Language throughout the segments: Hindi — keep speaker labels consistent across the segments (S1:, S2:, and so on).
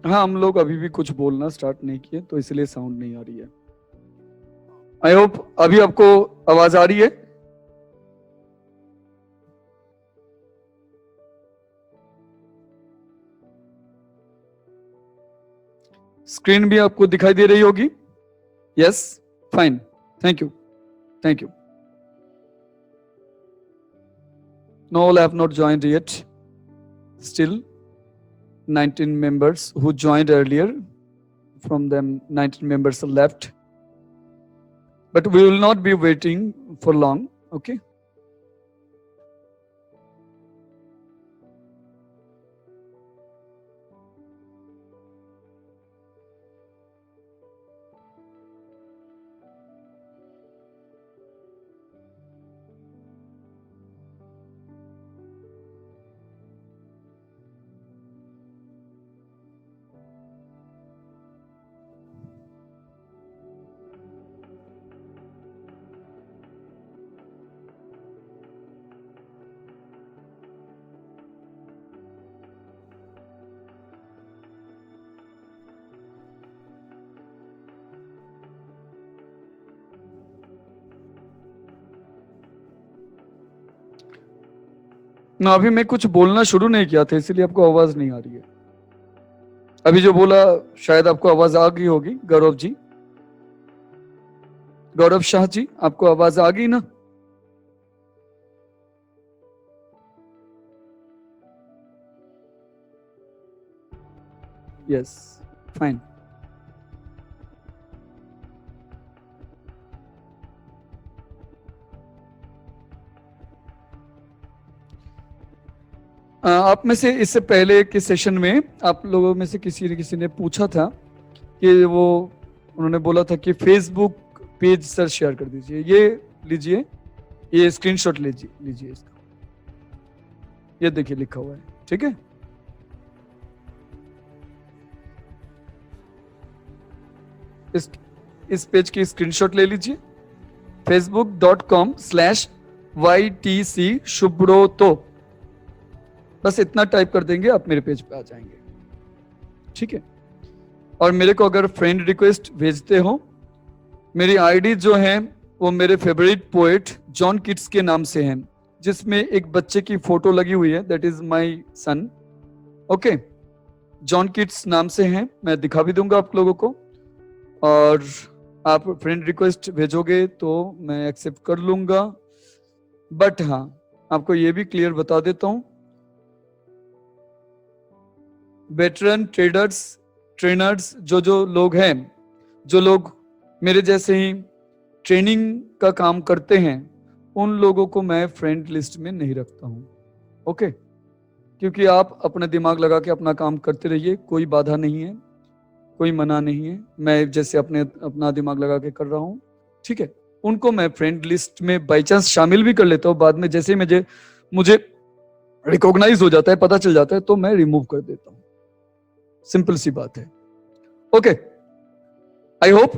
S1: हाँ, हम लोग अभी भी कुछ बोलना स्टार्ट नहीं किए तो इसलिए साउंड नहीं आ रही है। आई होप अभी आपको आवाज आ रही है। स्क्रीन भी आपको दिखाई दे रही होगी। Yes, fine, thank you, thank you. No, all have not joined yet. Still 19 members who joined earlier. From them 19 members are left. But we will not be waiting for long, okay? ना अभी मैं कुछ बोलना शुरू नहीं किया था इसलिए आपको आवाज नहीं आ रही है। अभी जो बोला शायद आपको आवाज आ गई होगी। गौरव जी, गौरव शाह जी, आपको आवाज आ गई ना? Yes, fine. आप में से इससे पहले के सेशन में आप लोगों में से किसी ने पूछा था कि वो उन्होंने बोला था कि फेसबुक पेज सर शेयर कर दीजिए। ये लीजिए, ये स्क्रीनशॉट लीजिए इसका, ये देखिए लिखा हुआ है, ठीक है? इस पेज की स्क्रीनशॉट ले लीजिए। facebook.com/YTC शुभ्रोतो, बस इतना टाइप कर देंगे, आप मेरे पेज पे आ जाएंगे, ठीक है? और मेरे को अगर फ्रेंड रिक्वेस्ट भेजते हो, मेरी आईडी जो है वो मेरे फेवरेट पोएट जॉन किट्स के नाम से है, जिसमें एक बच्चे की फोटो लगी हुई है, that is my son, okay? John Keats नाम से है, मैं दिखा भी दूंगा आप लोगों को। और आप फ्रेंड रिक्वेस्ट भेजोगे तो मैं एक्सेप्ट कर लूंगा। बट हाँ, आपको ये भी क्लियर बता देता हूं, वेटरन ट्रेनर्स जो लोग हैं, जो लोग मेरे जैसे ही ट्रेनिंग का काम करते हैं, उन लोगों को मैं फ्रेंड लिस्ट में नहीं रखता हूं, ओके? क्योंकि आप अपना दिमाग लगा के अपना काम करते रहिए, कोई बाधा नहीं है, कोई मना नहीं है। मैं जैसे अपना दिमाग लगा के कर रहा हूं, ठीक है? उनको मैं फ्रेंड लिस्ट में बाई चांस शामिल भी कर लेता हूं, बाद में जैसे मुझे रिकॉग्नाइज हो जाता है, पता चल जाता है, तो मैं रिमूव कर देता हूं। सिंपल सी बात है, okay? I hope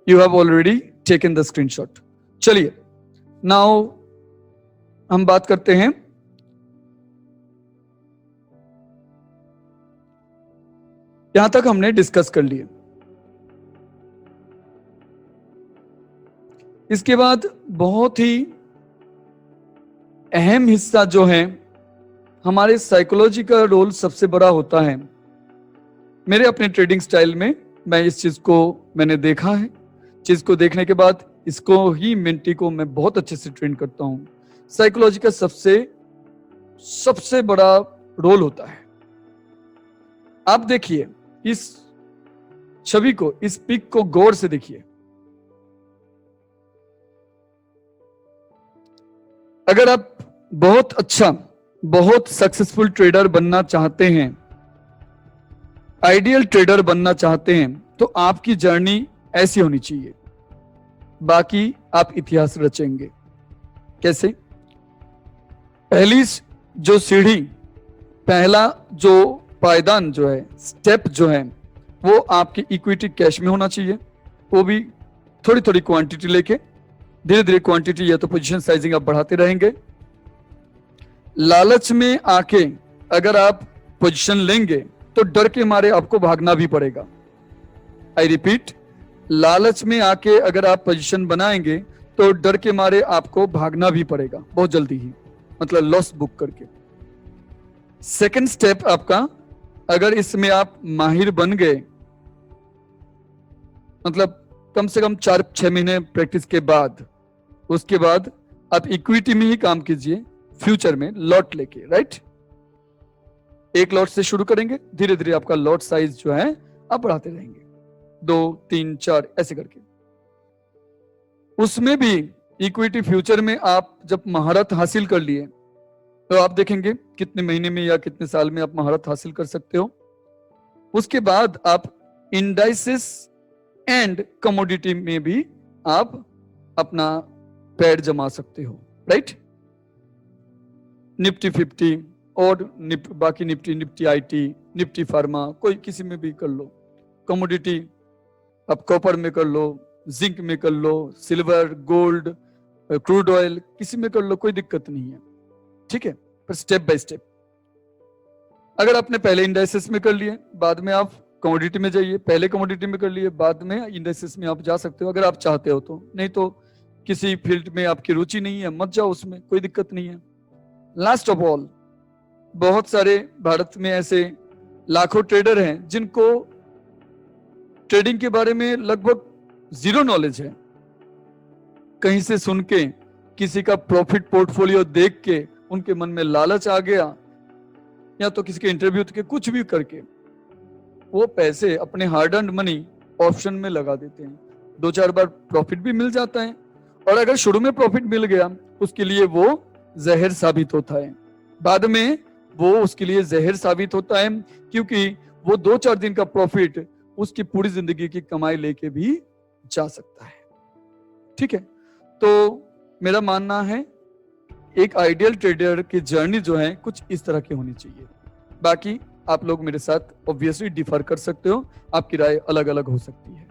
S1: you have already taken the screenshot. चलिए, नाउ हम बात करते हैं यहां तक हमने डिस्कस कर लिए। इसके बाद बहुत ही अहम हिस्सा जो है, हमारे साइकोलॉजी का रोल सबसे बड़ा होता है। मेरे अपने ट्रेडिंग स्टाइल में मैं इस चीज को मैंने देखा है। चीज को देखने के बाद इसको ही मेंटी को मैं बहुत अच्छे से ट्रेन करता हूं। साइकोलॉजी का सबसे बड़ा रोल होता है। आप देखिए इस छवि को, इस पिक को गौर से देखिए। अगर आप बहुत अच्छा, बहुत सक्सेसफुल ट्रेडर बनना चाहते हैं, आइडियल ट्रेडर बनना चाहते हैं, तो आपकी जर्नी ऐसी होनी चाहिए। बाकी आप इतिहास रचेंगे। कैसे? पहली जो सीढ़ी, पहला जो पायदान जो है, स्टेप जो है, वो आपकी इक्विटी कैश में होना चाहिए। वो भी थोड़ी थोड़ी क्वांटिटी लेके, धीरे धीरे क्वांटिटी या तो पोजीशन साइजिंग आप बढ़ाते रहेंगे। लालच में आके अगर आप पोजीशन लेंगे तो डर के मारे आपको भागना भी पड़ेगा। आई रिपीट, लालच में आके अगर आप पोजीशन बनाएंगे तो डर के मारे आपको भागना भी पड़ेगा बहुत जल्दी ही, मतलब लॉस बुक करके। सेकंड स्टेप आपका, अगर इसमें आप माहिर बन गए, मतलब कम से कम 4-6 महीने प्रैक्टिस के बाद, उसके बाद आप इक्विटी में ही काम कीजिए, फ्यूचर में लॉट लेके, राइट। एक लॉट से शुरू करेंगे, धीरे धीरे आपका लॉट साइज जो है आप बढ़ाते रहेंगे, 2, 3, 4 ऐसे करके। उसमें भी इक्विटी फ्यूचर में आप जब महारत हासिल कर लिए तो आप देखेंगे कितने महीने में या कितने साल में आप महारत हासिल कर सकते हो। उसके बाद आप इंडाइसेस एंड कमोडिटी में भी आप अपना पैर जमा सकते हो, राइट। निफ्टी 50 और बाकी निफ्टी आईटी, निफ्टी फार्मा, कोई किसी में भी कर लो। कमोडिटी आप कॉपर में कर लो, जिंक में कर लो, सिल्वर, गोल्ड, क्रूड ऑयल, किसी में कर लो, कोई दिक्कत नहीं है, ठीक है। पर स्टेप बाय स्टेप, अगर आपने पहले इंडाइसेस में कर लिए, बाद में आप कमोडिटी में जाइए, पहले कमोडिटी में कर लिए, बाद में इंडाइसेस में आप जा सकते हो अगर आप चाहते हो तो। नहीं तो किसी फील्ड में आपकी रुचि नहीं है, मत जाओ उसमें, कोई दिक्कत नहीं है। लास्ट ऑफ ऑल, बहुत सारे भारत में ऐसे लाखों ट्रेडर हैं जिनको ट्रेडिंग के बारे में लगभग जीरो नॉलेज है। कहीं से सुन के, किसी का प्रॉफिट पोर्टफोलियो देख के उनके मन में लालच आ गया, या तो किसी के इंटरव्यू के कुछ भी करके वो पैसे, अपने हार्ड अर्न्ड मनी ऑप्शन में लगा देते हैं। 2-4 बार प्रॉफिट भी मिल जाता है, और अगर शुरू में प्रॉफिट मिल गया उसके लिए वो जहर साबित होता है, बाद में वो उसके लिए जहर साबित होता है, क्योंकि वो 2-4 दिन का प्रॉफिट उसकी पूरी जिंदगी की कमाई लेके भी जा सकता है, ठीक है। तो मेरा मानना है एक आइडियल ट्रेडर की जर्नी जो है कुछ इस तरह की होनी चाहिए। बाकी आप लोग मेरे साथ ऑब्वियसली डिफर कर सकते हो, आपकी राय अलग अलग हो सकती है।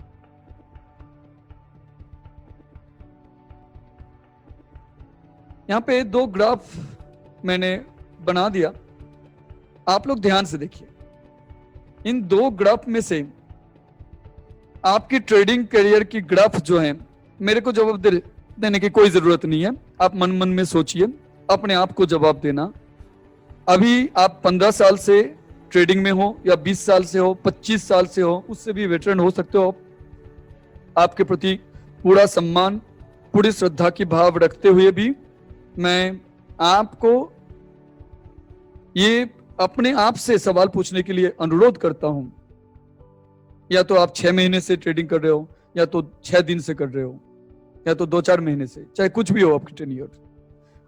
S1: यहाँ पे 2 ग्राफ मैंने बना दिया, आप लोग ध्यान से देखिए। इन 2 ग्राफ में से आपकी ट्रेडिंग करियर की ग्राफ जो है, मेरे को जवाब देने की कोई जरूरत नहीं है, आप मन मन में सोचिए, अपने आप को जवाब देना। अभी आप 15 साल से ट्रेडिंग में हो, या 20 साल से हो, 25 साल से हो, उससे भी वेटरन हो सकते हो। आपके प्रति पूरा सम्मान, पूरी श्रद्धा की भाव रखते हुए भी मैं आपको ये अपने आप से सवाल पूछने के लिए अनुरोध करता हूं। या तो आप 6 महीने से ट्रेडिंग कर रहे हो, या तो 6 दिन से कर रहे हो, या तो 2-4 महीने से, चाहे कुछ भी हो आपकी टेन्योर,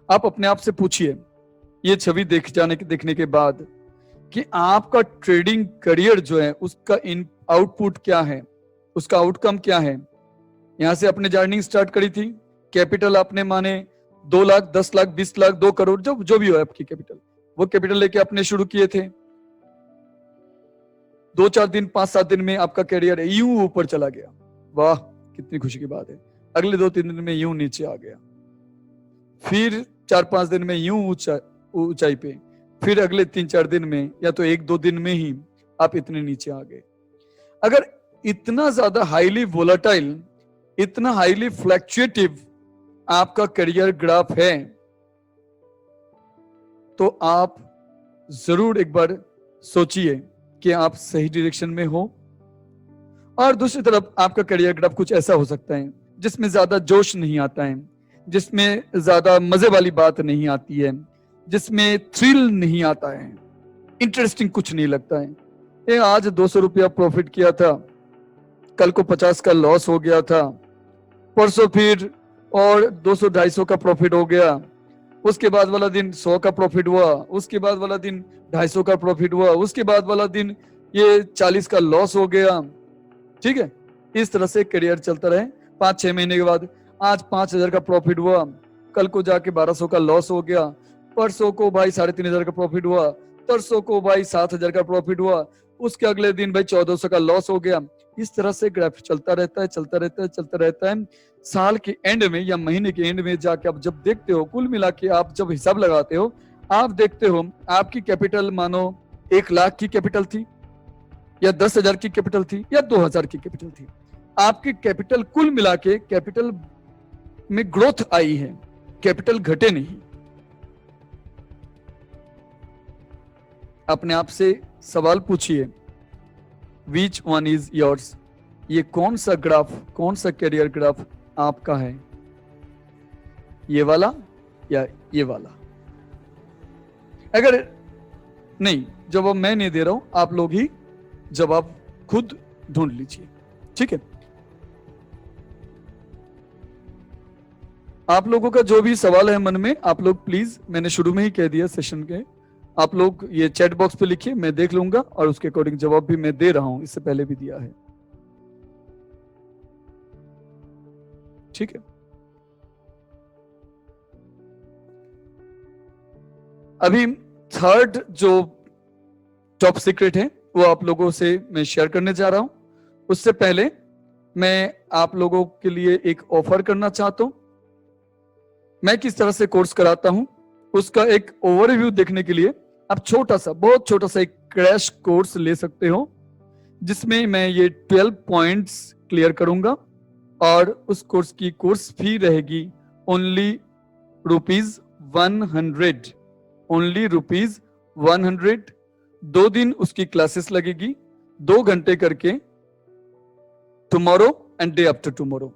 S1: आप अपने आप से पूछिए ये छवि देखने के बाद कि आपका ट्रेडिंग करियर जो है उसका आउटपुट क्या है, उसका आउटकम क्या है। यहां से आपने जर्नी स्टार्ट करी थी, कैपिटल आपने माने 2 लाख, 10 लाख, 20 लाख, 2 करोड़, जो भी हो आपकी कैपिटल, वो कैपिटल लेके आपने शुरू किए थे। 2-4 दिन, 5-7 दिन में आपका करियर यूं ऊपर चला गया, वाह कितनी खुशी की बात है। अगले 2-3 दिन में यूं नीचे आ गया, फिर 4-5 दिन में यूं ऊंचाई पे, फिर अगले 3-4 दिन में या तो 1-2 दिन में ही आप इतने नीचे आ गए। अगर इतना ज्यादा हाईली वोलेटाइल, इतना हाईली फ्लक्चुएटिव आपका करियर ग्राफ है, तो आप जरूर एक बार सोचिए कि आप सही डायरेक्शन में हो। और दूसरी तरफ आपका करियर ग्राफ कुछ ऐसा हो सकता है जिसमें ज्यादा जोश नहीं आता है, जिसमें ज्यादा मजे वाली बात नहीं आती है, जिसमें थ्रिल नहीं आता है, इंटरेस्टिंग कुछ नहीं लगता है। ये आज 200 रुपया प्रॉफिट किया था, कल को 50 का लॉस हो गया था, परसों फिर और 200-250 का प्रॉफिट हो गया, उसके बाद वाला दिन 100 का प्रॉफिट हुआ, उसके बाद वाला दिन 250 का प्रॉफिट हुआ, उसके बाद वाला दिन ये 40 का लॉस हो गया, ठीक है। इस तरह से करियर चलता रहे। 5-6 महीने के बाद आज 5,000 का प्रॉफिट हुआ, कल को जाके 1,200 का लॉस हो गया, परसों को भाई 3,500 का प्रॉफिट हुआ, तरसों को भाई 7,000 का प्रॉफिट हुआ, उसके अगले दिन भाई 1,400 का लॉस हो गया। इस तरह से ग्राफ चलता रहता है। साल के एंड में या महीने के एंड में जाके आप जब देखते हो, कुल मिला के आप जब हिसाब लगाते हो, आप देखते हो आपकी कैपिटल मानो 1 लाख की कैपिटल थी, या 10,000 की कैपिटल थी या 2,000 की कैपिटल थी, आपकी कैपिटल कुल मिला के कैपिटल में ग्रोथ आई है, कैपिटल घटे नहीं। अपने आप से सवाल पूछिए, विच वन इज योर्स? ये कौन सा ग्राफ, कौन सा कैरियर ग्राफ आपका है? ये वाला या ये वाला? अगर नहीं, जवाब मैं नहीं दे रहा हूं, आप लोग ही जवाब खुद ढूंढ लीजिए, ठीक है? आप लोगों का जो भी सवाल है मन में, आप लोग प्लीज, मैंने शुरू में ही कह दिया सेशन के, आप लोग ये चैट बॉक्स पे लिखिए, मैं देख लूंगा और उसके अकॉर्डिंग जवाब भी मैं दे रहा हूं, इससे पहले भी दिया है, ठीक है? अभी थर्ड जो टॉप सीक्रेट है वो आप लोगों से मैं शेयर करने जा रहा हूं। उससे पहले मैं आप लोगों के लिए एक ऑफर करना चाहता हूं। मैं किस तरह से कोर्स कराता हूं उसका एक ओवरव्यू देखने के लिए आप छोटा सा, बहुत छोटा सा एक क्रैश कोर्स ले सकते हो, जिसमें मैं ये 12 पॉइंट्स क्लियर करूंगा और उस कोर्स की कोर्स फी रहेगी ओनली ₹100, ओनली ₹100। 2 दिन उसकी क्लासेस लगेगी, 2 घंटे करके, tomorrow and day after tomorrow,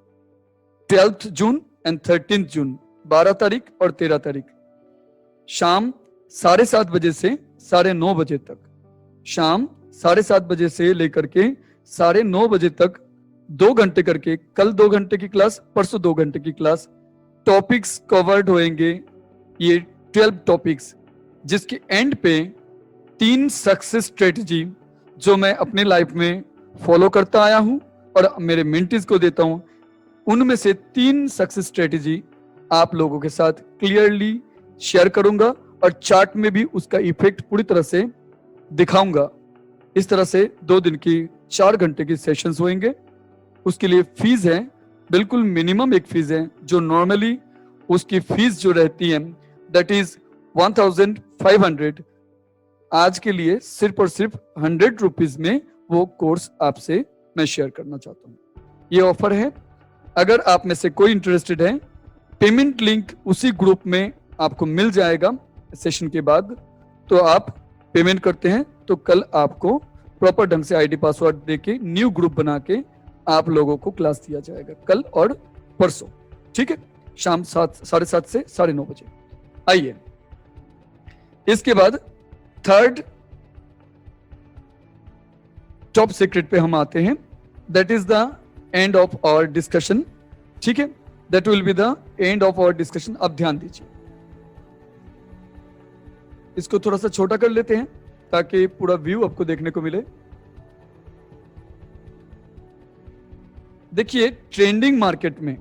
S1: 12th June and 13th जून, 12 तारीख और 13 तारीख, शाम 7:30 बजे से 9:30 बजे तक, शाम 7:30 बजे से लेकर के 9:30 बजे तक 2 घंटे करके, कल 2 घंटे की क्लास, परसों 2 घंटे की क्लास, टॉपिक्स कवर्ड होंगे ये 12 टॉपिक्स, जिसके एंड पे 3 सक्सेस स्ट्रेटजी जो मैं अपने लाइफ में फॉलो करता आया हूं और मेरे मेंटीज को देता हूं, उनमें से 3 सक्सेस स्ट्रेटजी आप लोगों के साथ क्लियरली शेयर करूंगा और चार्ट में भी उसका इफेक्ट पूरी तरह से दिखाऊंगा। इस तरह से 2 दिन की 4 घंटे की सेशंस होंगे। उसके लिए फीस है, बिल्कुल मिनिमम एक फीस है, जो नॉर्मली उसकी फीस जो रहती है दैट इज 1500। आज के लिए सिर्फ और सिर्फ 100 रुपीज में वो कोर्स आपसे मैं शेयर करना चाहता हूँ। ये ऑफर है, अगर आप में से कोई इंटरेस्टेड है, पेमेंट लिंक उसी ग्रुप में आपको मिल जाएगा सेशन के बाद, तो आप पेमेंट करते हैं तो कल आपको प्रॉपर ढंग से आईडी पासवर्ड देके न्यू ग्रुप बना के आप लोगों को क्लास दिया जाएगा कल और परसों, ठीक है? शाम 7:30 से 9:30 बजे। आइए, इसके बाद थर्ड टॉप सीक्रेट पे हम आते हैं, that is the end of our discussion, ठीक है? That will be the end of our discussion. अब ध्यान दीजिए, इसको थोड़ा सा छोटा कर लेते हैं ताकि पूरा व्यू आपको देखने को मिले। देखिए, ट्रेंडिंग मार्केट में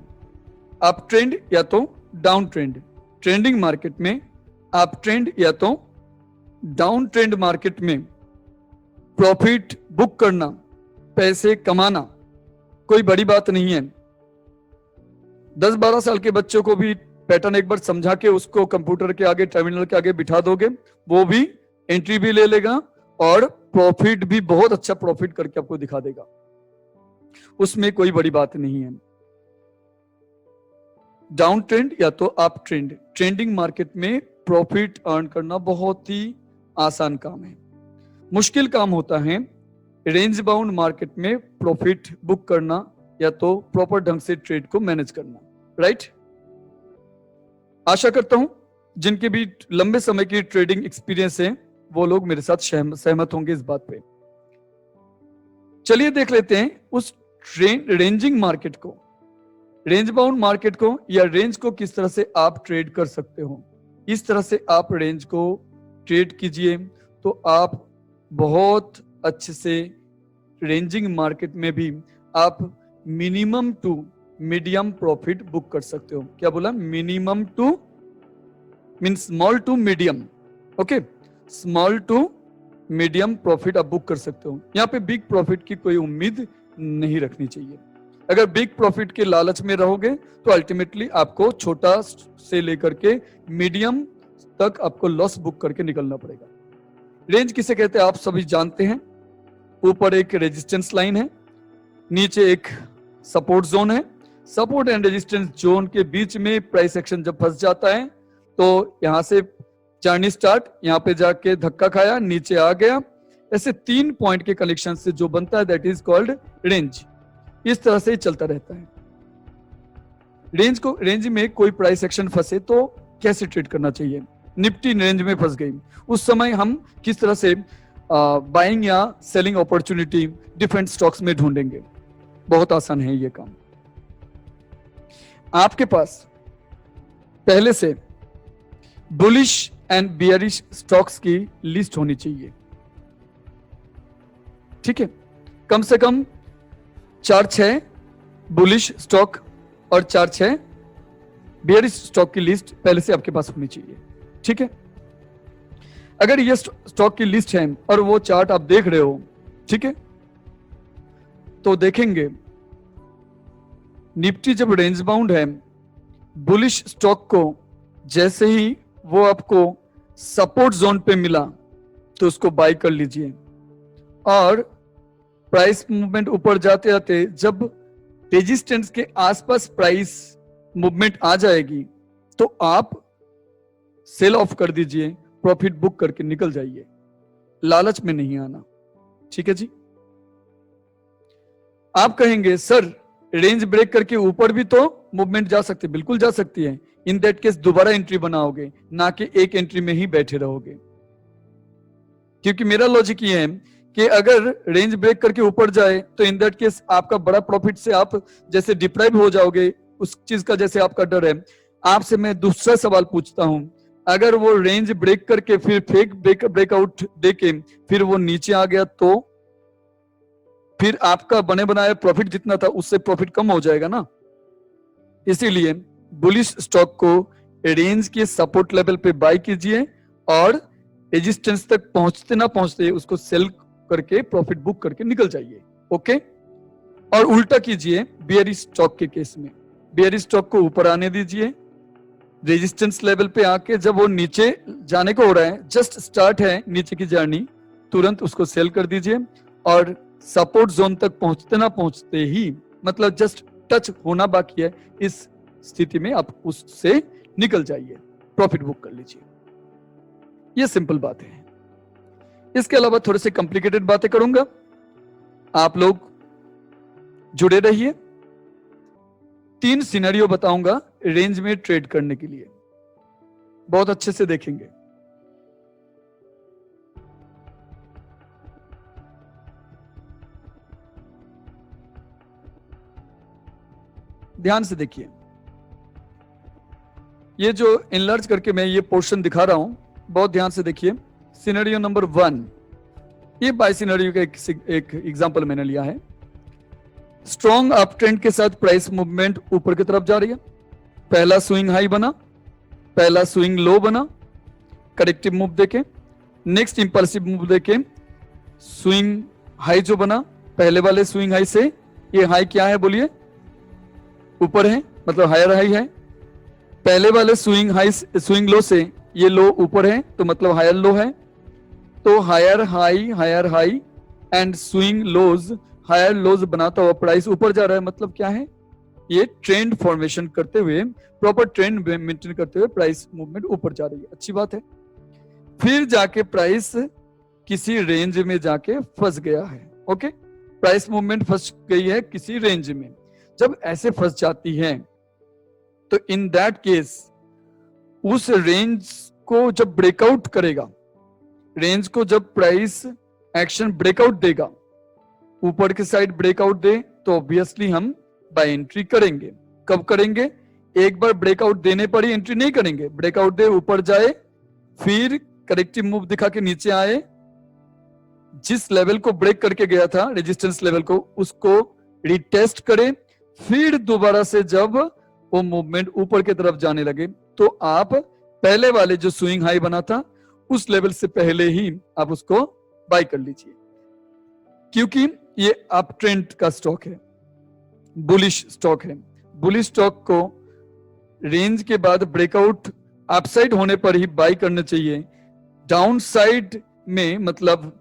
S1: आप ट्रेंड या तो डाउन ट्रेंड, ट्रेंडिंग मार्केट में आप ट्रेंड या तो डाउन ट्रेंड मार्केट में प्रॉफिट बुक करना, पैसे कमाना कोई बड़ी बात नहीं है। 10-12 साल के बच्चों को भी पैटर्न एक बार समझा के उसको कंप्यूटर के आगे, टर्मिनल के आगे बिठा दोगे, वो भी एंट्री भी ले लेगा और प्रॉफिट भी बहुत अच्छा प्रॉफिट करके आपको दिखा देगा, उसमें कोई बड़ी बात नहीं है। डाउन ट्रेंड या तो अप ट्रेंड, ट्रेंडिंग मार्केट में प्रॉफिट अर्न करना बहुत ही आसान काम है। मुश्किल काम होता है रेंज बाउंड मार्केट में प्रॉफिट बुक करना या तो प्रॉपर ढंग से ट्रेड को मैनेज करना, राइट? आशा करता हूं जिनके भी लंबे समय की ट्रेडिंग एक्सपीरियंस है वो लोग मेरे साथ सहमत होंगे इस बात पे। चलिए देख लेते हैं उस रेंजिंग मार्केट को, रेंज बाउंड मार्केट को या रेंज को किस तरह से आप ट्रेड कर सकते हो। इस तरह से आप रेंज को ट्रेड कीजिए तो आप बहुत अच्छे से रेंजिंग मार्केट में भी आप minimum to medium profit book कर सकते हो। क्या बोला? Minimum to mean small to medium, okay? Small to medium profit आप बुक कर सकते हो। यहाँ पे बिग प्रॉफिट की कोई उम्मीद नहीं रखनी चाहिए। अगर बिग प्रॉफिट के लालच में रहोगे तो अल्टीमेटली आपको छोटा से लेकर के मीडियम तक आपको लॉस बुक करके निकलना पड़ेगा। रेंज किसे कहते हैं आप सभी जानते हैं। ऊपर एक रेजिस्टेंस लाइन है, नीचे एक सपोर्ट जोन है। सपोर्ट एंड रेजिस्टेंस जोन के बीच में प्राइस एक्शन जब फंस जाता है तो यहां से जर्नी स्टार्ट, यहां पे जाके धक्का खाया, नीचे आ गया। ऐसे 3 पॉइंट के कलेक्शन से जो बनता है दैट इज कॉल्ड रेंज। इस तरह से ही चलता रहता है। रेंज में कोई प्राइस एक्शन फंसे तो कैसे ट्रेड करना चाहिए? निफ्टी रेंज में फंस गई, उस समय हम किस तरह से बाइंग या सेलिंग अपॉर्चुनिटी डिफरेंट स्टॉक्स में ढूंढेंगे? बहुत आसान है ये काम। आपके पास पहले से बुलिश एंड बियरिश स्टॉक्स की लिस्ट होनी चाहिए, ठीक है? कम से कम 4-6 बुलिश स्टॉक और 4-6 बियरिश स्टॉक की लिस्ट पहले से आपके पास होनी चाहिए, ठीक है? अगर ये स्टॉक की लिस्ट है और वो चार्ट आप देख रहे हो, ठीक है, तो देखेंगे निफ्टी जब रेंज बाउंड है, बुलिश स्टॉक को जैसे ही वो आपको सपोर्ट जोन पे मिला तो उसको बाय कर लीजिए, और प्राइस मूवमेंट ऊपर जाते जाते जब रेजिस्टेंस के आसपास प्राइस मूवमेंट आ जाएगी तो आप सेल ऑफ कर दीजिए, प्रॉफिट बुक करके निकल जाइए, लालच में नहीं आना, ठीक है जी? आप कहेंगे सर रेंज ब्रेक करके ऊपर भी तो मूवमेंट जा सकती है। बिल्कुल जा सकती है। इन दैट केस दोबारा एंट्री बनाओगे, ना कि एक एंट्री में ही बैठे रहोगे, क्योंकि मेरा लॉजिक ये है कि अगर रेंज ब्रेक करके ऊपर जाए तो इन दैट केस आपका बड़ा प्रॉफिट से आप जैसे डिप्राइव हो जाओगे, उस चीज का जैसे आपका डर है। आपसे मैं दूसरा सवाल पूछता हूं, अगर वो रेंज ब्रेक करके फिर फेक ब्रेकआउट देके फिर वो नीचे आ गया तो फिर आपका बने बनाया प्रॉफिट जितना था उससे प्रॉफिट कम हो जाएगा ना। इसीलिए बुलिश स्टॉक को रेंज के सपोर्ट लेवल पे बाय कीजिए और रेजिस्टेंस तक पहुंचते ना पहुंचते उसको सेल करके प्रॉफिट बुक करके निकल जाइए, ओके? और उल्टा कीजिए बियरिश स्टॉक के केस में, बियरिश स्टॉक को ऊपर आने दीजिए, रेजिस्टेंस लेवल पे आके जब वो नीचे जाने को हो रहा है, जस्ट स्टार्ट है नीचे की जर्नी, तुरंत उसको सेल कर दीजिए, और सपोर्ट जोन तक पहुंचते ना पहुंचते ही, मतलब जस्ट टच होना बाकी है, इस स्थिति में आप उससे निकल जाइए, प्रॉफिट बुक कर लीजिए। ये सिंपल बात है। इसके अलावा थोड़े से कॉम्प्लिकेटेड बातें करूंगा, आप लोग जुड़े रहिए। 3 सिनेरियो बताऊंगा रेंज में ट्रेड करने के लिए, बहुत अच्छे से देखेंगे। ध्यान से देखिए, ये जो इनलार्ज करके मैं ये पोर्शन दिखा रहा हूं, बहुत ध्यान से देखिए। सिनेरियो नंबर 1, ये बाय सिनेरियो का एक एग्जांपल मैंने लिया है। स्ट्रॉन्ग अप ट्रेंड के साथ प्राइस मूवमेंट ऊपर की तरफ जा रही है, पहला स्विंग हाई बना, पहला स्विंग लो बना, करेक्टिव मूव देके, नेक्स्ट इंपल्सिव मूव देके स्विंग हाई जो बना, पहले वाले स्विंग हाई से ये हाई क्या है बोलिए? ऊपर है, मतलब हायर हाई है। पहले वाले स्विंग लो से ये लो ऊपर है तो मतलब हायर लो है। तो higher high and swing lows, higher lows बनाता हुआ प्राइस ऊपर जा रहा है, मतलब क्या है? ये ट्रेंड फॉर्मेशन करते हुए, प्रॉपर ट्रेंड मेंटेन करते हुए प्राइस मूवमेंट ऊपर जा रही है, अच्छी बात है। फिर जाके प्राइस किसी रेंज में जाके फंस गया है, ओके? प्राइस मूवमेंट फंस गई है किसी रेंज में। जब ऐसे फंस जाती है तो इन दैट केस उस रेंज को जब ब्रेकआउट करेगा, रेंज को जब प्राइस एक्शन ब्रेकआउट देगा, ऊपर की साइड ब्रेकआउट दे, तो ऑब्वियसली हम बाय एंट्री करेंगे। कब करेंगे? एक बार ब्रेकआउट देने पर ही एंट्री नहीं करेंगे, ब्रेकआउट दे, ऊपर जाए, फिर करेक्टिव मूव दिखा के नीचे आए, जिस लेवल को ब्रेक करके गया था रेजिस्टेंस लेवल को, उसको रिटेस्ट करे, फिर दोबारा से जब वो मूवमेंट ऊपर की तरफ जाने लगे तो आप पहले वाले जो स्विंग हाई बना था उस लेवल से पहले ही आप उसको बाय कर लीजिए, क्योंकि ये अप ट्रेंड का स्टॉक है, बुलिश स्टॉक है। बुलिश स्टॉक को रेंज के बाद ब्रेकआउट अपसाइड होने पर ही बाय करना चाहिए। डाउन साइड में मतलब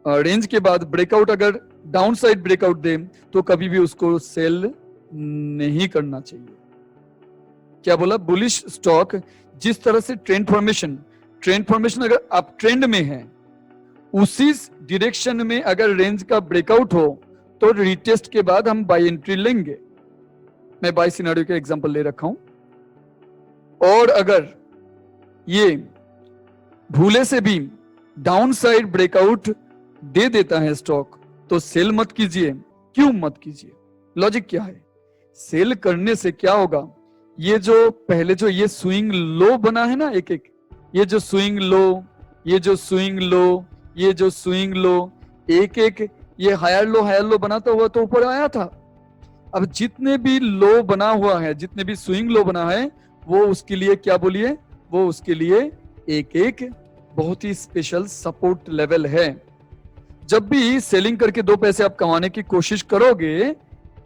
S1: रेंज के बाद ब्रेकआउट अगर डाउन साइड ब्रेकआउट दे तो कभी भी उसको सेल नहीं करना चाहिए। क्या बोला? बुलिश स्टॉक जिस तरह से ट्रेंड फॉर्मेशन अगर आप ट्रेंड में है, उसी डायरेक्शन में अगर रेंज का ब्रेकआउट हो तो रीटेस्ट के बाद हम बाय एंट्री लेंगे। मैं बाय सिनेरियो का एग्जांपल ले रखा हूं। और अगर ये भूले से भी डाउन साइड ब्रेकआउट दे देता है स्टॉक तो सेल मत कीजिए। क्यों मत कीजिए? लॉजिक क्या है? सेल करने से क्या होगा? ये जो पहले जो ये स्विंग लो बना है ना, एक एक ये जो स्विंग लो, ये जो स्विंग लो, ये जो स्विंग लो, एक एक ये हायर लो बनाता हुआ तो ऊपर आया था। अब जितने भी लो बना हुआ है, जितने भी स्विंग लो बना है, वो उसके लिए क्या बोलिए, वो उसके लिए एक एक बहुत ही स्पेशल सपोर्ट लेवल है। जब भी सेलिंग करके 2 पैसे आप कमाने की कोशिश करोगे,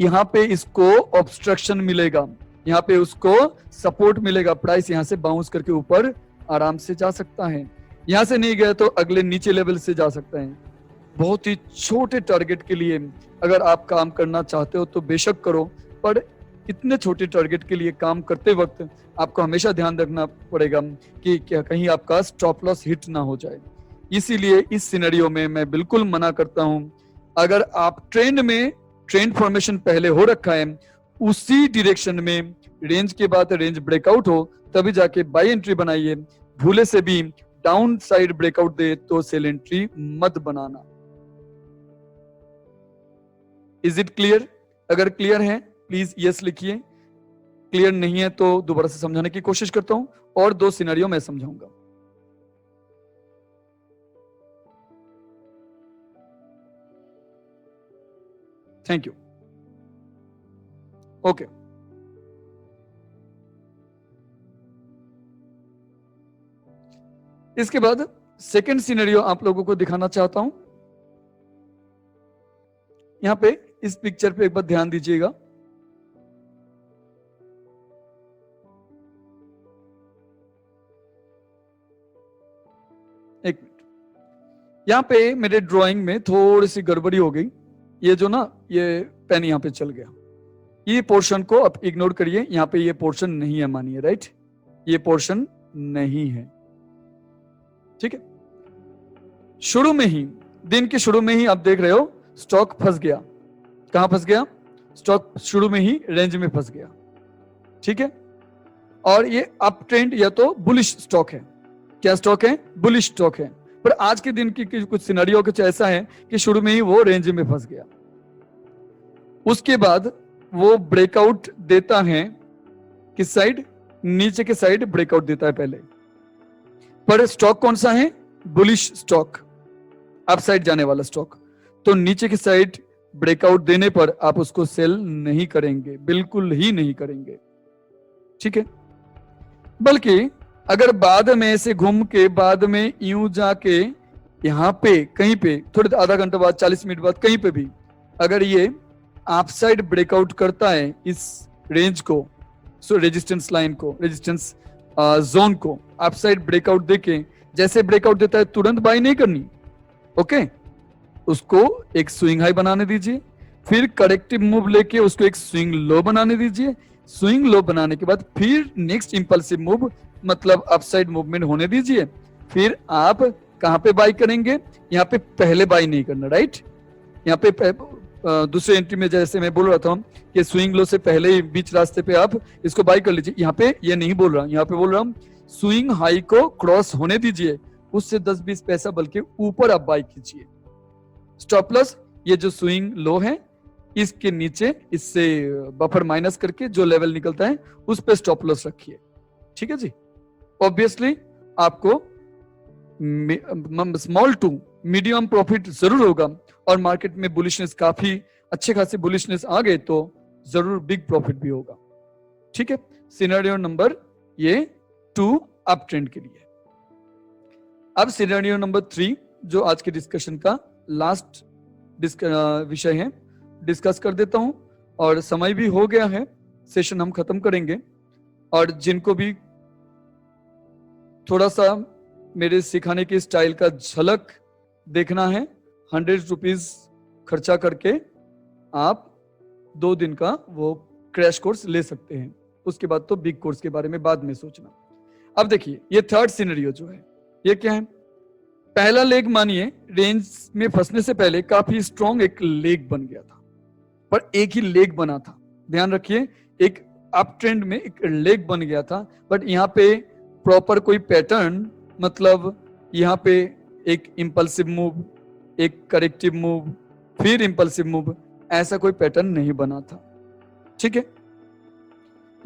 S1: यहाँ पे इसको ऑब्स्ट्रक्शन मिलेगा, यहाँ पे उसको सपोर्ट मिलेगा। प्राइस यहाँ से बाउंस करके ऊपर आराम से जा सकता है। यहाँ से नहीं गया तो अगले नीचे लेवल से जा सकता है। बहुत ही छोटे टारगेट के लिए अगर आप काम करना चाहते हो तो बेशक करो, पर इतने छोटे टारगेट के लिए काम करते वक्त आपको हमेशा ध्यान रखना पड़ेगा कि क्या कहीं आपका स्टॉप लॉस हिट ना हो जाए। इसीलिए इस सिनेरियो में मैं बिल्कुल मना करता हूं। अगर आप ट्रेंड फॉर्मेशन पहले हो रखा है, उसी डायरेक्शन में रेंज के बाद रेंज ब्रेकआउट हो तभी जाके बाय एंट्री बनाइए। भूले से भी डाउन साइड ब्रेकआउट दे तो सेल एंट्री मत बनाना। Is it clear? अगर क्लियर है प्लीज यस लिखिए। क्लियर नहीं है तो दोबारा से समझाने की कोशिश करता हूं और 2 सिनेरियो मैं समझाऊंगा। Thank you. ओके, इसके बाद सेकंड सिनेरियो आप लोगों को दिखाना चाहता हूं। यहां पे इस पिक्चर पे एक बार ध्यान दीजिएगा। एक मिनट, यहां पे मेरे ड्राइंग में थोड़ी सी गड़बड़ी हो गई। ये जो ना ये पेन यहां पे चल गया, ये पोर्शन को आप इग्नोर करिए। यहां पे ये पोर्शन नहीं है, मानिए, राइट? ये पोर्शन नहीं है, ठीक है। शुरू में ही, दिन के शुरू में ही आप देख रहे हो स्टॉक फंस गया। कहां फंस गया? स्टॉक शुरू में ही रेंज में फंस गया, ठीक है। और ये अप ट्रेंड या तो बुलिश स्टॉक है। क्या स्टॉक है? बुलिश स्टॉक है। पर आज के दिन की कुछ सिनेरियो कुछ ऐसा है कि शुरू में ही वो रेंज में फंस गया, उसके बाद वो ब्रेकआउट देता है। किस साइड? नीचे के साइड ब्रेकआउट देता है पहले। पर स्टॉक कौन सा है? बुलिश स्टॉक, अप साइड जाने वाला स्टॉक। तो नीचे की साइड ब्रेकआउट देने पर आप उसको सेल नहीं करेंगे, बिल्कुल ही नहीं करेंगे, ठीक है। बल्कि अगर बाद में से घूम के बाद में यूं जाके यहां पे कहीं पे थोड़े आधा घंटा बाद, 40 मिनट बाद कहीं पे भी अगर ये आप साइड ब्रेकआउट करता है इस रेंज को, सो रेजिस्टेंस लाइन को, रेजिस्टेंस जोन को आप साइड ब्रेकआउट देके, जैसे ब्रेकआउट देता है तुरंत बाय नहीं करनी, ओके। उसको एक स्विंग हाई बनाने दीजिए, फिर करेक्टिव मूव लेके उसको एक स्विंग लो बनाने दीजिए। स्विंग लो बनाने के बाद फिर नेक्स्ट इंपल्सिव मूव, मतलब अपसाइड मूवमेंट होने दीजिए। फिर आप कहां पे बाय करेंगे? यहाँ पे पहले बाय नहीं करना, राइट? यहाँ पे दूसरे एंट्री में जैसे मैं बोल रहा था कि स्विंग लो से पहले ही बीच रास्ते पे आप इसको बाय कर लीजिए। यहाँ पे ये नहीं बोल रहा, यहाँ पे बोल रहा हूँ स्विंग हाई को क्रॉस होने दीजिए, उससे 10-20 पैसा बल्कि ऊपर आप बाय कीजिए। स्टॉप लॉस ये जो स्विंग लो है इसके नीचे, इससे बफर माइनस करके जो लेवल निकलता है उस पे स्टॉप लॉस रखिए, ठीक है जी। ऑब्वियसली आपको स्मॉल टू मीडियम प्रॉफिट जरूर होगा, और मार्केट में बुलिशनेस काफी अच्छे खासे बुलिशनेस आ गए तो जरूर बिग प्रॉफिट भी होगा, ठीक है। सिनेरियो नंबर ये 2 अप ट्रेंड के लिए। अब सिनेरियो नंबर 3 जो आज के डिस्कशन का लास्ट विषय है, डिस्कस कर देता हूं, और समय भी हो गया है, सेशन हम खत्म करेंगे। और जिनको भी थोड़ा सा मेरे सिखाने के स्टाइल का झलक देखना है, ₹100 खर्चा करके आप 2 दिन का वो क्रैश कोर्स ले सकते हैं। उसके बाद तो बिग कोर्स के बारे में बाद में सोचना। अब देखिए ये थर्ड सिनेरियो जो है ये क्या है। पहला लेग मानिए रेंज में फंसने से पहले काफी स्ट्रॉन्ग एक लेग बन गया था, पर एक ही लेग बना था। ध्यान रखिए एक अप ट्रेंड में एक लेग बन गया था, बट यहाँ पे प्रॉपर कोई पैटर्न, मतलब यहाँ पे एक इंपल्सिव मूव, एक करेक्टिव मूव, फिर इंपल्सिव मूव, ऐसा कोई पैटर्न नहीं बना था। ठीक है,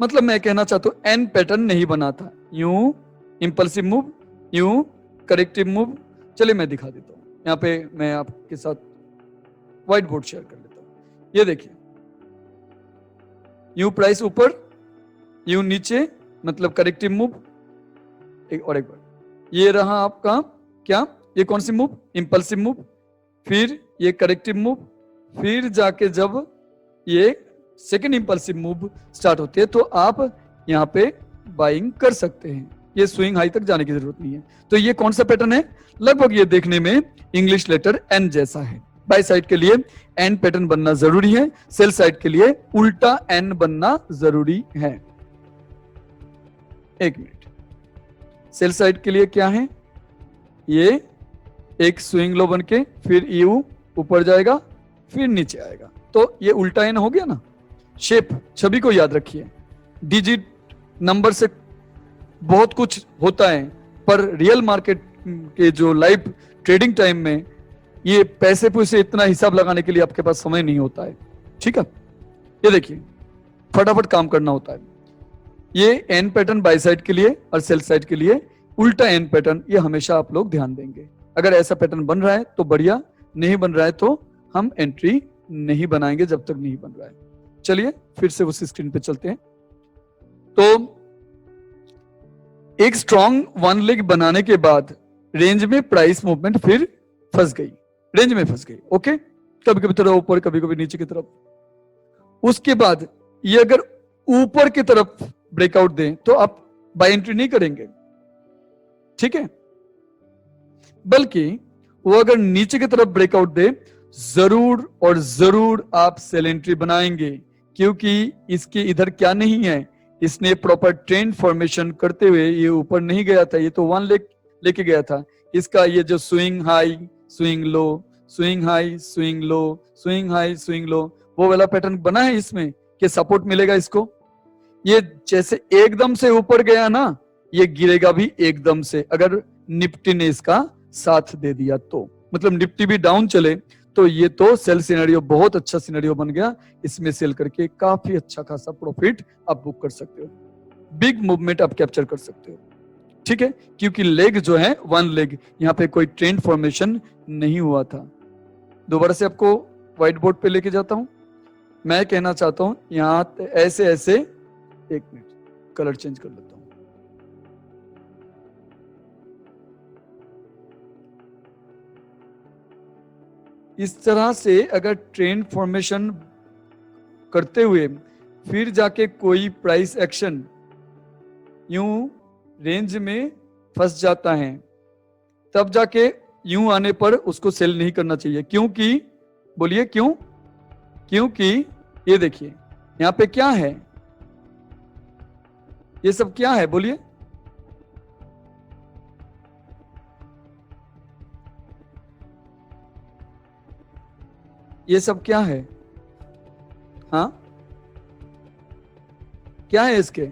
S1: मतलब मैं कहना चाहता हूं एन पैटर्न नहीं बना था। यूं इंपल्सिव मूव, यूं करेक्टिव मूव। चलिए मैं दिखा देता हूं, यहाँ पे मैं आपके साथ व्हाइट बोर्ड शेयर कर लेता हूं। ये देखिए यूं प्राइस ऊपर, यूं नीचे, मतलब करेक्टिव मूव। एक बार ये रहा आपका क्या, ये कौन सी मूव, इंपल्सिव मूव, फिर ये करेक्टिव मूव, फिर जाके जब ये सेकेंड इंपल्सिव मूव स्टार्ट होती है तो आप यहाँ पे बाइंग कर सकते हैं। ये स्विंग हाई तक जाने की जरूरत नहीं है। तो ये कौन सा पैटर्न है, लगभग ये देखने में इंग्लिश लेटर एन जैसा है। बाय साइड के लिए एन पैटर्न बनना जरूरी है, सेल साइड के लिए उल्टा एन बनना जरूरी है। एक मिनट, सेल साइड के लिए क्या है, ये एक स्विंग लो बन के फिर यू ऊपर जाएगा फिर नीचे आएगा, तो ये उल्टा एन हो गया ना। शेप छवि को याद रखिए, डिजिट नंबर से बहुत कुछ होता है, पर रियल मार्केट के जो लाइव ट्रेडिंग टाइम में ये पैसे पूसे इतना हिसाब लगाने के लिए आपके पास समय नहीं होता है। ठीक है, ये देखिए फटाफट काम करना होता है। ये एन पैटर्न बाय साइड के लिए और सेल साइड के लिए उल्टा एन पैटर्न, ये हमेशा आप लोग ध्यान देंगे। अगर ऐसा पैटर्न बन रहा है तो बढ़िया, नहीं बन रहा है तो हम एंट्री नहीं बनाएंगे जब तक नहीं बन रहा है। चलिए फिर से उस स्क्रीन पे चलते हैं। तो एक स्ट्रॉन्ग वन लेग बनाने के बाद रेंज में प्राइस मूवमेंट फिर फंस गई, रेंज में फंस गई। ओके, कभी कभी थोड़ा ऊपर, कभी कभी नीचे की तरफ। उसके बाद ये अगर ऊपर की तरफ ब्रेकआउट दें तो आप बाय एंट्री नहीं करेंगे, ठीक है, बल्कि वो अगर नीचे की तरफ ब्रेकआउट दे जरूर और जरूर आप सेल एंट्री बनाएंगे, क्योंकि इसके इधर क्या नहीं है, इसने प्रॉपर ट्रेंड फॉर्मेशन करते हुए ये ऊपर नहीं गया था, ये तो वन लेग लेके गया था। इसका ये जो swing high swing low, swing high swing low, swing high swing low, वो वाला पैटर्न बना है इसमें कि सपोर्ट मिलेगा इसको। ये जैसे एकदम से ऊपर गया ना, ये गिरेगा भी एकदम से अगर निफ्टी ने इसका साथ दे दिया तो, मतलब निफ्टी भी डाउन चले तो ये तो सेल सिनेरियो बहुत अच्छा सिनेरियो बन गया। इसमें सेल करके काफी अच्छा खासा प्रॉफिट आप बुक कर सकते हो, बिग मूवमेंट आप कैप्चर कर सकते हो। ठीक है, क्योंकि लेग जो है वन लेग, यहाँ पे कोई ट्रेंड फॉर्मेशन नहीं हुआ था। दोबारा से आपको व्हाइट बोर्ड पे लेके जाता हूं। मैं कहना चाहता हूं यहाँ ऐसे ऐसे, एक मिनट कलर चेंज कर लेता हूं। इस तरह से अगर ट्रेंड फॉर्मेशन करते हुए फिर जाके कोई प्राइस एक्शन यूं रेंज में फंस जाता है, तब जाके यूं आने पर उसको सेल नहीं करना चाहिए। क्योंकि बोलिए क्यों, क्योंकि ये देखिए यहां पे क्या है, ये सब क्या है बोलिए, ये सब क्या है, हाँ क्या है इसके।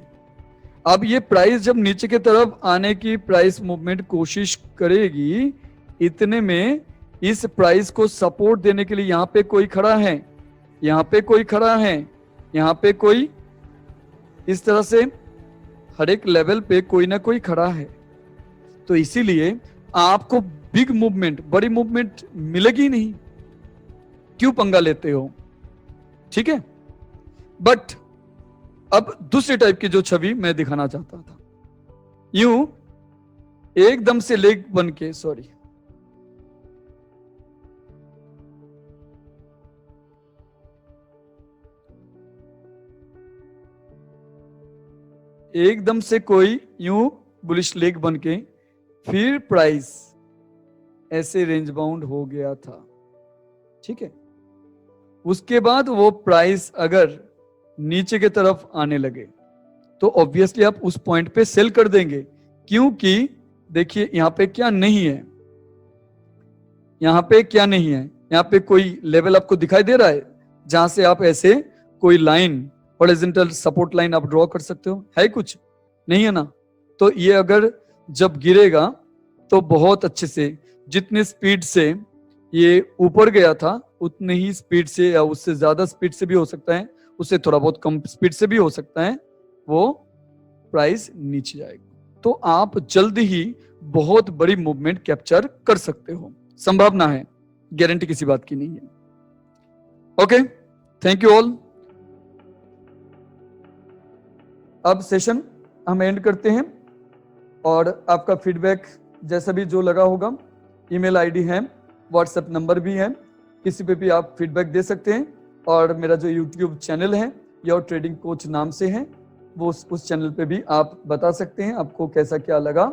S1: अब ये प्राइस जब नीचे की तरफ आने की प्राइस मूवमेंट कोशिश करेगी, इतने में इस प्राइस को सपोर्ट देने के लिए यहां पे कोई खड़ा है, यहां पे कोई खड़ा है, यहां पे कोई, इस तरह से हर एक लेवल पे कोई ना कोई खड़ा है। तो इसीलिए आपको बिग मूवमेंट, बड़ी मूवमेंट मिलेगी नहीं, क्यों पंगा लेते हो। ठीक है, बट अब दूसरी टाइप की जो छवि मैं दिखाना चाहता था, यूं एकदम से लेग बन के, सॉरी एकदम से कोई यूं बुलिश लेग बन के फिर प्राइस ऐसे रेंज बाउंड हो गया था। ठीक है। उसके बाद वो प्राइस अगर नीचे की तरफ आने लगे तो ऑब्वियसली आप उस पॉइंट पे सेल कर देंगे, क्योंकि देखिए यहाँ पे क्या नहीं है, यहाँ पे क्या नहीं है, यहाँ पे कोई लेवल आपको दिखाई दे रहा है जहां से आप ऐसे कोई लाइन, हॉरिजॉन्टल सपोर्ट लाइन आप ड्रॉ कर सकते हो? है कुछ? नहीं है ना। तो ये अगर जब गिरेगा तो बहुत अच्छे से, जितने स्पीड से ये ऊपर गया था उतने ही स्पीड से या उससे ज्यादा स्पीड से भी हो सकता है, उससे थोड़ा बहुत कम स्पीड से भी हो सकता है, वो प्राइस नीचे जाएगा। तो आप जल्द ही बहुत बड़ी मूवमेंट कैप्चर कर सकते हो, संभावना है, गारंटी किसी बात की नहीं है। Okay, thank you all. अब सेशन हम एंड करते हैं और आपका फीडबैक जैसा भी जो लगा होगा, ईमेल आईडी है, व्हाट्सएप नंबर भी है, किसी पे भी आप फीडबैक दे सकते हैं। और मेरा जो यूट्यूब चैनल है योर ट्रेडिंग कोच नाम से है, वो उस चैनल पे भी आप बता सकते हैं आपको कैसा क्या लगा,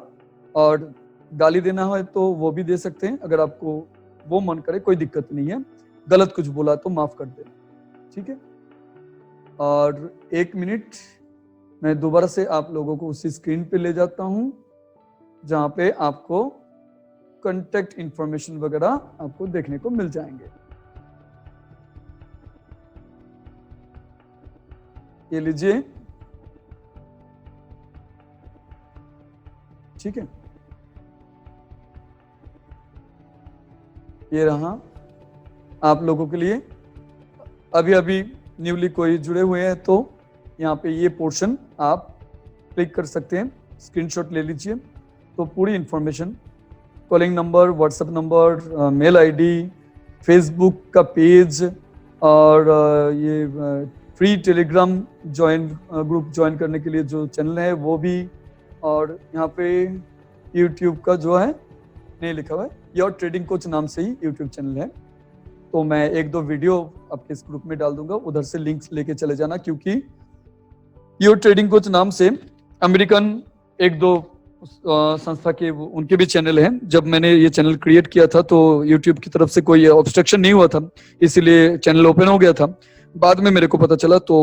S1: और गाली देना हो तो वो भी दे सकते हैं, अगर आपको वो मन करे, कोई दिक्कत नहीं है। गलत कुछ बोला तो माफ कर देना, ठीक है। और 1 मिनट मैं दोबारा से आप लोगों को उसी स्क्रीन पे ले जाता हूं जहां पे आपको कांटेक्ट इंफॉर्मेशन वगैरह आपको देखने को मिल जाएंगे। ये लीजिए, ठीक है, ये रहा आप लोगों के लिए। अभी अभी न्यूली कोई जुड़े हुए हैं तो यहाँ पे ये पोर्शन आप क्लिक कर सकते हैं, स्क्रीनशॉट ले लीजिए। तो पूरी information, calling number, WhatsApp number, mail ID, Facebook का पेज, और ये फ्री टेलीग्राम ग्रुप ज्वाइन करने के लिए जो चैनल है वो भी, और यहाँ पे यूट्यूब का जो है नहीं लिखा हुआ है, योर ट्रेडिंग कोच नाम से ही यूट्यूब चैनल है। तो मैं 1-2 वीडियो आपके इस ग्रुप में डाल दूंगा, उधर से लिंक्स लेके चले जाना, क्योंकि योर ट्रेडिंग कोच नाम से अमेरिकन 1-2 संस्था के उनके भी चैनल हैं। जब मैंने ये चैनल क्रिएट किया था तो यूट्यूब की तरफ से कोई ऑब्स्ट्रक्शन नहीं हुआ था, इसीलिए चैनल ओपन हो गया था। बाद में मेरे को पता चला तो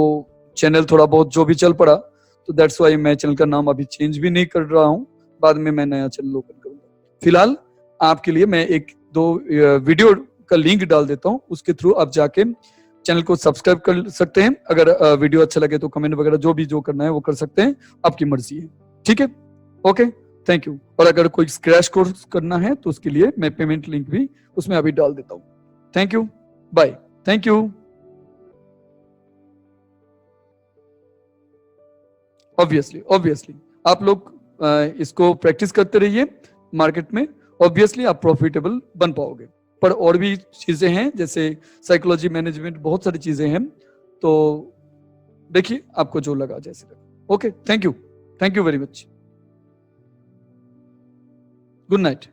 S1: चैनल थोड़ा बहुत जो भी चल पड़ा, तो दैट्स वाई मैं चैनल का नाम अभी चेंज भी नहीं कर रहा हूँ, बाद में मैं नया चैनल ओपन करूंगा। फिलहाल आपके लिए मैं 1-2 वीडियो का लिंक डाल देता हूँ, उसके थ्रू आप जाके चैनल को सब्सक्राइब कर सकते हैं। अगर वीडियो अच्छा लगे तो कमेंट वगैरह जो भी जो करना है वो कर सकते हैं, आपकी मर्जी है, ठीक है। Okay, thank you. और अगर कोई क्रैश कोर्स करना है तो उसके लिए मैं पेमेंट लिंक भी उसमें अभी डाल देता हूँ। Thank you, bye, thank you. Obviously आप लोग इसको प्रैक्टिस करते रहिए मार्केट में, ऑब्वियसली आप प्रॉफिटेबल बन पाओगे। पर और भी चीजें हैं, जैसे साइकोलॉजी, मैनेजमेंट, बहुत सारी चीजें हैं, तो देखिए आपको जो लगा जैसे लगा। Okay, thank you very much, good night.